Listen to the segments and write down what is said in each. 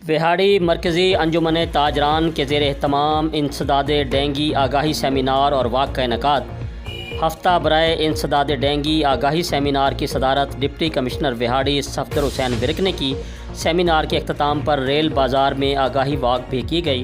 وہاڑی مرکزی انجمن تاجران کے زیر اہتمام انسداد ڈینگی آگاہی سیمینار اور واک کا انعقاد۔ ہفتہ برائے انسداد ڈینگی آگاہی سیمینار کی صدارت ڈپٹی کمشنر وہاڑی صفدر حسین ورک نے کی۔ سیمینار کے اختتام پر ریل بازار میں آگاہی واک بھی کی گئی۔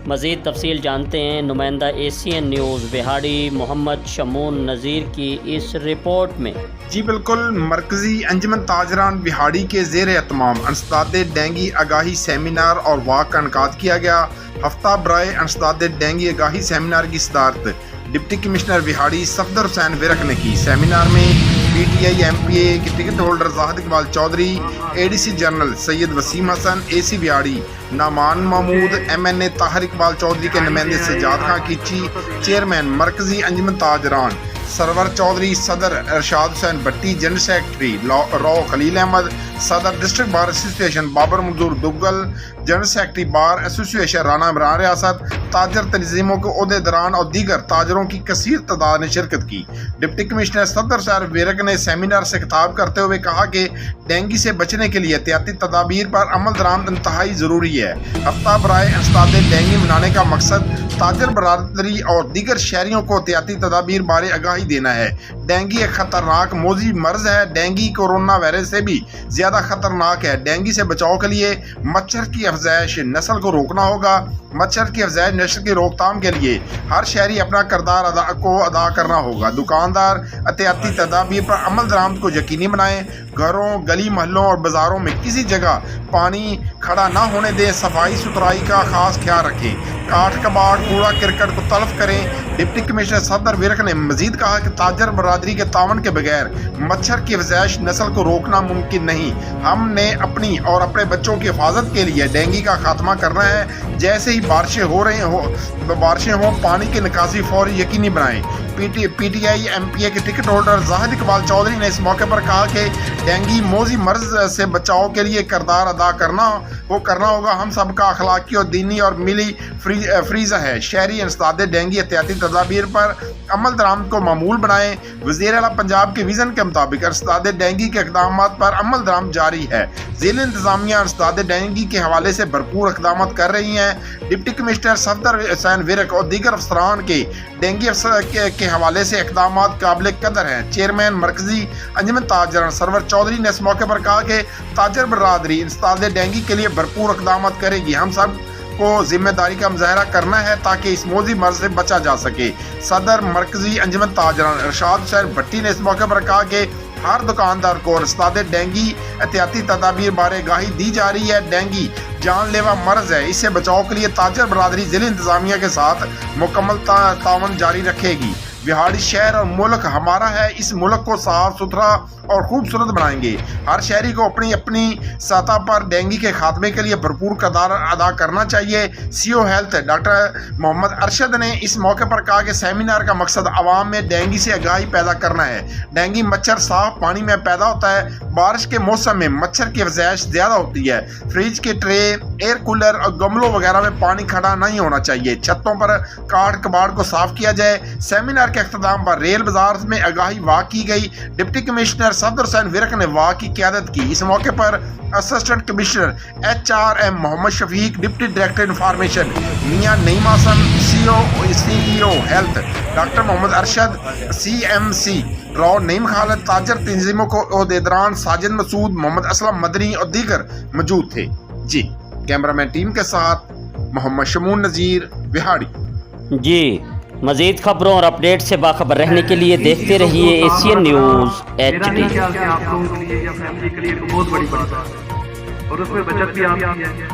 مزید تفصیل جانتے ہیں نمائندہ ACN نیوز وہاڑی محمد شمون نذیر کی اس رپورٹ میں۔ جی بالکل، مرکزی انجمن تاجران وہاڑی کے زیر اہتمام انسداد ڈینگی آگاہی سیمینار اور واک کا انعقاد کیا گیا۔ ہفتہ برائے انسداد ڈینگی آگاہی سیمینار کی صدارت ڈپٹی کمشنر وہاڑی صفدر حسین ورک نے کی۔ سیمینار میں PTI MPA کے ٹکٹ ہولڈر زاہد اقبال چودھری، ADC جنرل سید وسیم حسن، AC وہاڑی نعمان محمود، MNA طاہر اقبال چودھری کے نمائندے سجاد خان کیچی، چیئرمین مرکزی انجمن تاجران سرور چودھری، صدر ارشاد حسین بٹی، جنرل سیکرٹری رو خلیل احمد، صدر ڈسٹرکٹ بار ایسوسی ایشن بابر منظور دگل، جنرل سیکرٹری بار ایسوسی ایشن رانا عمران ریاست، تاجر تنظیموں کے عہدیداران اور دیگر تاجروں کی کثیر تعداد نے شرکت کی۔ ڈپٹی کمشنر صفدر حسین ورک نے سیمینار سے خطاب کرتے ہوئے کہا کہ ڈینگی سے بچنے کے لیے احتیاطی تدابیر پر عمل درآمد انتہائی ضروری ہے۔ ہفتہ برائے انسداد ڈینگی منانے کا مقصد تاجر برادری اور دیگر شہریوں کو احتیاطی تدابیر بارے آگاہی دینا ہے۔ ڈینگی ایک خطرناک موذی مرض ہے۔ ڈینگی کورونا وائرس سے بھی زیادہ خطرناک ہے۔ ڈینگی سے بچاؤ کے لیے مچھر کی افزائش نسل کو روکنا ہوگا۔ مچھر کی افزائش نسل کی روک تھام کے لیے ہر شہری اپنا کردار ادا کرنا ہوگا۔ دکاندار احتیاطی تدابیر پر عمل درآمد کو یقینی بنائیں۔ گھروں، گلی محلوں اور بازاروں میں کسی جگہ پانی کھڑا نہ ہونے دیں۔ صفائی ستھرائی کا خاص خیال رکھیں۔ کاٹ کباڑ، کوڑا کرکٹ کو تلف کریں۔ ڈپٹی کمشنر صفدر ورک نے مزید کہا کہ تاجر برادری کے تعاون کے بغیر مچھر کی افزائش نسل کو روکنا ممکن نہیں۔ ہم نے اپنی اور اپنے بچوں کی حفاظت کے لیے ڈینگی کا خاتمہ کرنا ہے۔ جیسے ہی بارشیں ہوں پانی کی نکاسی فوری یقینی بنائیں۔ PTI MPA کے ٹکٹ ہولڈر زاہد اقبال چودھری نے اس موقع پر کہا کہ ڈینگی موذی مرض سے بچاؤ کے لیے کردار ادا کرنا ہوگا۔ ہم سب کا اخلاقی اور دینی اور ملی فریضہ ہے۔ شہری انسداد ڈینگی احتیاطی تدابیر پر عمل درآمد کو معمول بنائیں۔ وزیر اعلیٰ پنجاب کے ویژن کے مطابق انسداد ڈینگی کے اقدامات پر عمل درآمد جاری ہے۔ ضلع انتظامیہ انسداد ڈینگی کے حوالے سے بھرپور اقدامات کر رہی ہیں۔ ڈپٹی کمشنر صفدر حسین ورک اور دیگر افسران کے ڈینگی کے حوالے سے اقدامات قابل قدر ہیں۔ چیئرمین مرکزی انجمن تاجران سرور چودھری نے اس موقع پر کہا کہ تاجر برادری انسداد ڈینگی کے لیے بھرپور اقدامات کرے گی۔ ہم سب کو ذمہ داری کا مظاہرہ کرنا ہے تاکہ اس موذی مرض سے بچا جا سکے۔ صدر مرکزی انجمن تاجران ارشاد حسین بٹی نے اس موقع پر کہا کہ ہر دکاندار کو انسداد ڈینگی احتیاطی تدابیر بارے آگاہی دی جا رہی ہے۔ ڈینگی جان لیوا مرض ہے۔ اس سے بچاؤ کے لیے تاجر برادری ضلع انتظامیہ کے ساتھ مکمل تعاون جاری رکھے گی۔ وہاڑی شہر اور ملک ہمارا ہے۔ اس ملک کو صاف ستھرا اور خوبصورت بنائیں گے۔ ہر شہری کو اپنی سطح پر ڈینگی کے خاتمے کے لیے بھرپور کردار ادا کرنا چاہیے۔ CO ہیلتھ ڈاکٹر محمد ارشد نے اس موقع پر کہا کہ سیمینار کا مقصد عوام میں ڈینگی سے آگاہی پیدا کرنا ہے۔ ڈینگی مچھر صاف پانی میں پیدا ہوتا ہے۔ بارش کے موسم میں مچھر کی افزائش زیادہ ہوتی ہے۔ فریج کے ٹرے، ایئر کولر اور گملوں وغیرہ میں پانی کھڑا نہیں ہونا چاہیے۔ چھتوں پر کاٹ کباڑ کو صاف کیا جائے۔ سیمینار کے اختتام پر ریل بازار میں آگاہی واک کی گئی۔ ڈپٹی کمشنر صفدر حسین ورک نے واک کی قیادت کی۔ اس موقع پر اسسٹنٹ کمشنر HRM محمد شفیق، ڈپٹی ڈائریکٹر انفارمیشن میاں نعیم حسن، CEO ہیلتھ ڈاکٹر محمد ارشد، CMC رو نعیم خالد، تاجر تنظیموں کو عہدیداران ساجد مسعود، محمد اسلم مدنی اور دیگر موجود تھے۔ جی کیمرہ مین ٹیم کے ساتھ محمد شمون نذیر وہاڑی۔ جی مزید خبروں اور اپڈیٹ سے باخبر رہنے کے لیے دیکھتے رہیے ACN نیوز HD۔ آپ لوگوں کے لیے یا فیملی کے لیے بہت بڑی بات ہے اور اس میں بچت بھی آپ کی ہے۔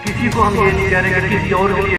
کسی کو ہم یہ نہیں کہہ رہے کہ کسی اور کے لیے